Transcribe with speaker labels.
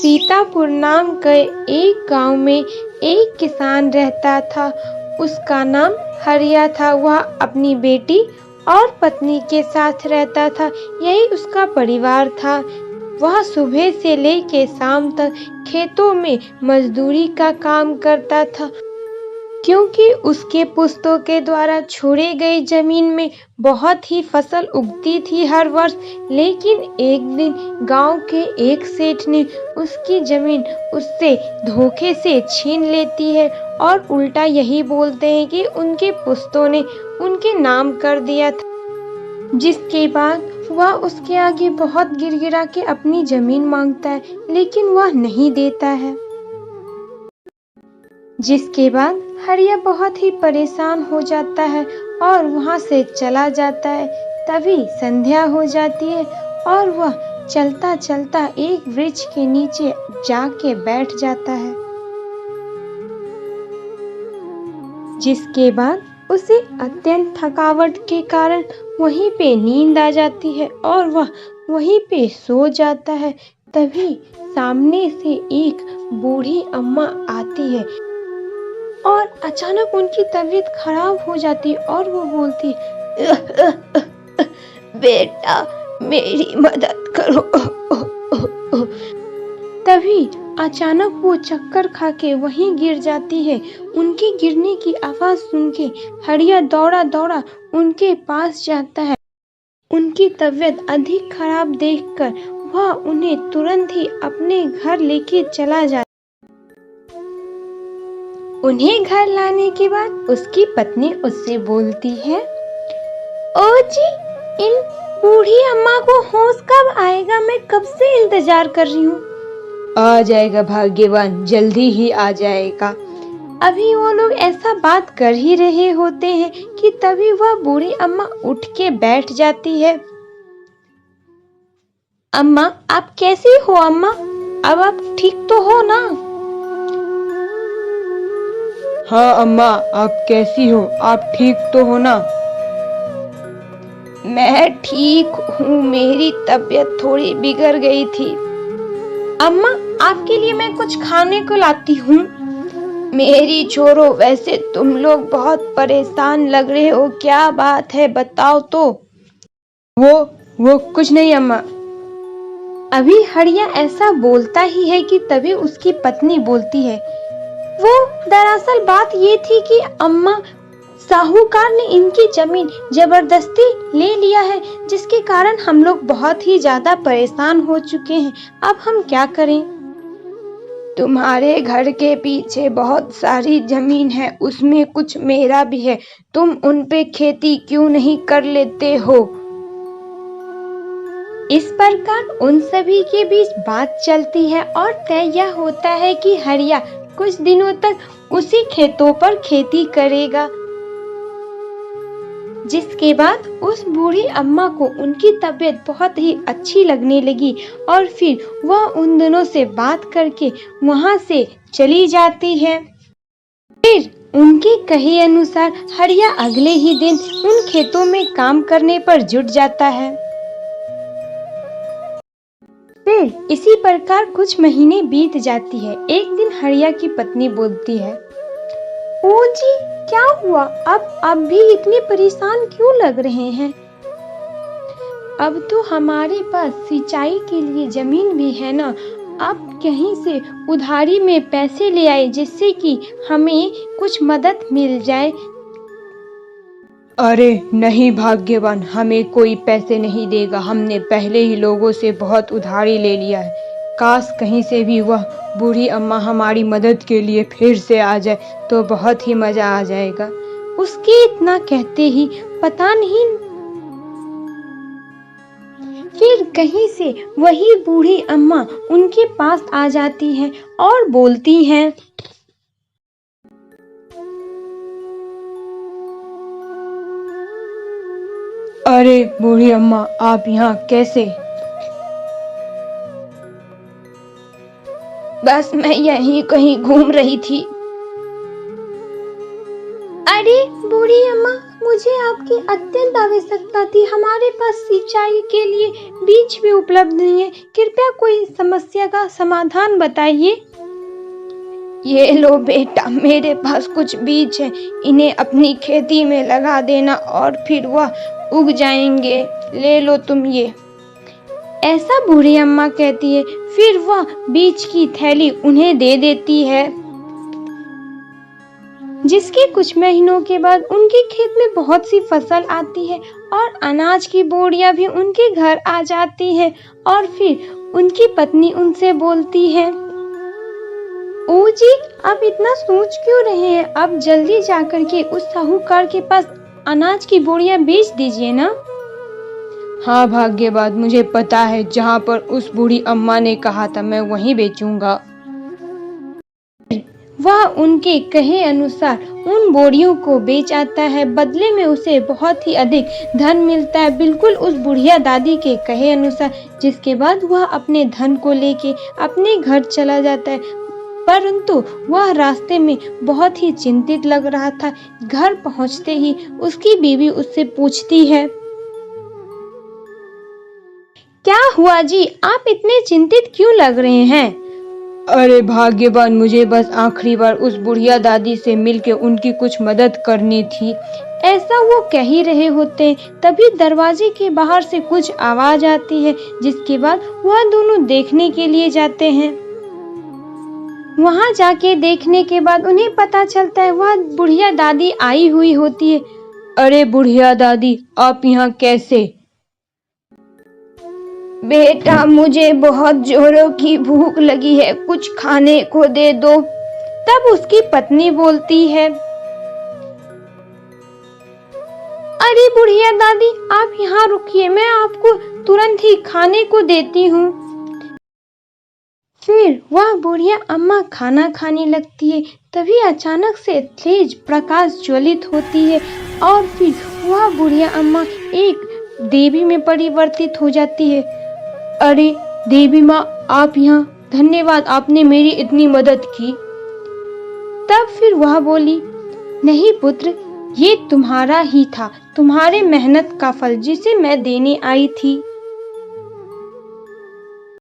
Speaker 1: सीतापुर नाम के एक गांव में एक किसान रहता था। उसका नाम हरिया था। वह अपनी बेटी और पत्नी के साथ रहता था। यही उसका परिवार था। वह सुबह से लेकर शाम तक खेतों में मजदूरी का काम करता था, क्योंकि उसके पुश्तों के द्वारा छोड़ी गई जमीन में बहुत ही फसल उगती थी हर वर्ष। लेकिन एक दिन गांव के एक सेठ ने उसकी जमीन उससे धोखे से छीन लेती है और उल्टा यही बोलते हैं कि उनके पुश्तों ने उनके नाम कर दिया था। जिसके बाद वह उसके आगे बहुत गिड़गिड़ा के अपनी जमीन मांगता है, लेकिन वह नहीं देता है। जिसके बाद हरिया बहुत ही परेशान हो जाता है और वहां से चला जाता है। तभी संध्या हो जाती है और वह चलता चलता एक वृक्ष के नीचे जाके बैठ जाता है। जिसके बाद उसे अत्यंत थकावट के कारण वहीं पे नींद आ जाती है और वह वहीं पे सो जाता है। तभी सामने से एक बूढ़ी अम्मा आती है और अचानक उनकी तबीयत खराब हो जाती और वो बोलती, बेटा मेरी मदद करो। तभी अचानक वो चक्कर खा के वहीं गिर जाती है। उनके गिरने की आवाज सुन के हरिया दौड़ा दौड़ा उनके पास जाता है। उनकी तबीयत अधिक खराब देखकर वह उन्हें तुरंत ही अपने घर लेके चला जाता। उन्हें घर लाने के बाद उसकी पत्नी उससे बोलती है, ओ जी, इन बूढ़ी अम्मा को होश कब आएगा? मैं कब से इंतजार कर रही हूँ।
Speaker 2: आ जाएगा भाग्यवान, जल्दी ही आ जाएगा।
Speaker 1: अभी वो लोग ऐसा बात कर ही रहे होते हैं कि तभी वह बूढ़ी अम्मा उठ के बैठ जाती है। अम्मा, आप कैसी हो अम्मा? अब आप ठीक तो हो ना?
Speaker 2: हाँ अम्मा, आप कैसी हो? आप ठीक तो हो ना?
Speaker 1: मैं ठीक हूँ, मेरी तबीयत थोड़ी बिगड़ गई थी। अम्मा, आपके लिए मैं कुछ खाने को लाती हूँ। मेरी छोरो, वैसे तुम लोग बहुत परेशान लग रहे हो, क्या बात है बताओ तो।
Speaker 2: वो कुछ नहीं अम्मा।
Speaker 1: अभी हरिया ऐसा बोलता ही है कि तभी उसकी पत्नी बोलती है, वो दरअसल बात ये थी कि अम्मा, साहूकार ने इनकी जमीन जबरदस्ती ले लिया है, जिसके कारण हम लोग बहुत ही ज्यादा परेशान हो चुके हैं। अब हम क्या करें? तुम्हारे घर के पीछे बहुत सारी जमीन है, उसमें कुछ मेरा भी है। तुम उन पे खेती क्यों नहीं कर लेते हो? इस प्रकार उन सभी के बीच बात चलती है और तय यह होता है कि हरिया कुछ दिनों तक उसी खेतों पर खेती करेगा। जिसके बाद उस बूढ़ी अम्मा को उनकी तबीयत बहुत ही अच्छी लगने लगी और फिर वह उन दोनों से बात करके वहां से चली जाती है। फिर उनके कहे अनुसार हरिया अगले ही दिन उन खेतों में काम करने पर जुट जाता है। फिर इसी प्रकार कुछ महीने बीत जाती है। एक दिन हरिया की पत्नी बोलती है, ओ जी, क्या हुआ? अब भी इतने परेशान क्यों लग रहे हैं? अब तो हमारे पास सिंचाई के लिए जमीन भी है ना। अब कहीं से उधारी में पैसे ले आए, जिससे कि हमें कुछ मदद मिल जाए।
Speaker 2: अरे नहीं भाग्यवान, हमें कोई पैसे नहीं देगा। हमने पहले ही लोगों से बहुत उधारी ले लिया है। काश कहीं से भी वह बूढ़ी अम्मा हमारी मदद के लिए फिर से आ जाए तो बहुत ही मजा आ जाएगा।
Speaker 1: उसके इतना कहते ही पता नहीं फिर कहीं से वही बूढ़ी अम्मा उनके पास आ जाती है और बोलती हैं,
Speaker 2: अरे बूढ़ी अम्मा, आप यहाँ कैसे?
Speaker 1: बस मैं यहीं कहीं घूम रही थी। अरे बूढ़ी अम्मा, मुझे आपकी अत्यंत आवश्यकता थी। हमारे पास सिंचाई के लिए बीज भी उपलब्ध नहीं है। कृपया कोई समस्या का समाधान बताइए।
Speaker 2: ये लो बेटा, मेरे पास कुछ बीज है, इन्हें अपनी खेती में लगा देना और फिर वह उग जाएंगे। ले लो तुम ये।
Speaker 1: ऐसा बूढ़ी अम्मा कहती है। फिर वह बीज की थैली उन्हें दे देती है। जिसके कुछ महीनों के बाद उनके खेत में बहुत सी फसल आती है और अनाज की बोरियां भी उनके घर आ जाती है। और फिर उनकी पत्नी उनसे बोलती है, ओ जी, आप इतना सोच क्यों रहे हैं? आप जल्दी जाकर के उस साहूकार के पास अनाज की बोरियां बेच दीजिए ना।
Speaker 2: हाँ भाग्यवान, मुझे पता है, जहाँ पर उस बूढ़ी अम्मा ने कहा था मैं वहीं बेचूंगा।
Speaker 1: वह उनके कहे अनुसार उन बोरियों को बेच आता है। बदले में उसे बहुत ही अधिक धन मिलता है, बिल्कुल उस बुढ़िया दादी के कहे अनुसार। जिसके बाद वह अपने धन को लेके अपने घर चला जाता है। परंतु वह रास्ते में बहुत ही चिंतित लग रहा था। घर पहुंचते ही उसकी बीवी उससे पूछती है, क्या हुआ जी, आप इतने चिंतित क्यों लग रहे हैं?
Speaker 2: अरे भाग्यवान, मुझे बस आखिरी बार उस बुढ़िया दादी से मिलके उनकी कुछ मदद करनी थी।
Speaker 1: ऐसा वो कह ही रहे होते हैं, तभी दरवाजे के बाहर से कुछ आवाज आती है। जिसके बाद वह दोनों देखने के लिए जाते हैं। वहां जाके देखने के बाद उन्हें पता चलता है वह बुढ़िया दादी आई हुई होती है।
Speaker 2: अरे बुढ़िया दादी, आप यहाँ कैसे?
Speaker 1: बेटा, मुझे बहुत जोरों की भूख लगी है, कुछ खाने को दे दो। तब उसकी पत्नी बोलती है, अरे बुढ़िया दादी, आप यहाँ रुकिए, मैं आपको तुरंत ही खाने को देती हूँ। फिर वह बुढ़िया अम्मा खाना खाने लगती है। तभी अचानक से तेज प्रकाश ज्वलित होती है और फिर वह बुढ़िया अम्मा एक देवी में परिवर्तित हो जाती है।
Speaker 2: अरे देवी माँ, आप यहाँ, धन्यवाद, आपने मेरी इतनी मदद की।
Speaker 1: तब फिर वह बोली, नहीं पुत्र, ये तुम्हारा ही था, तुम्हारे मेहनत का फल जिसे मैं देने आई थी।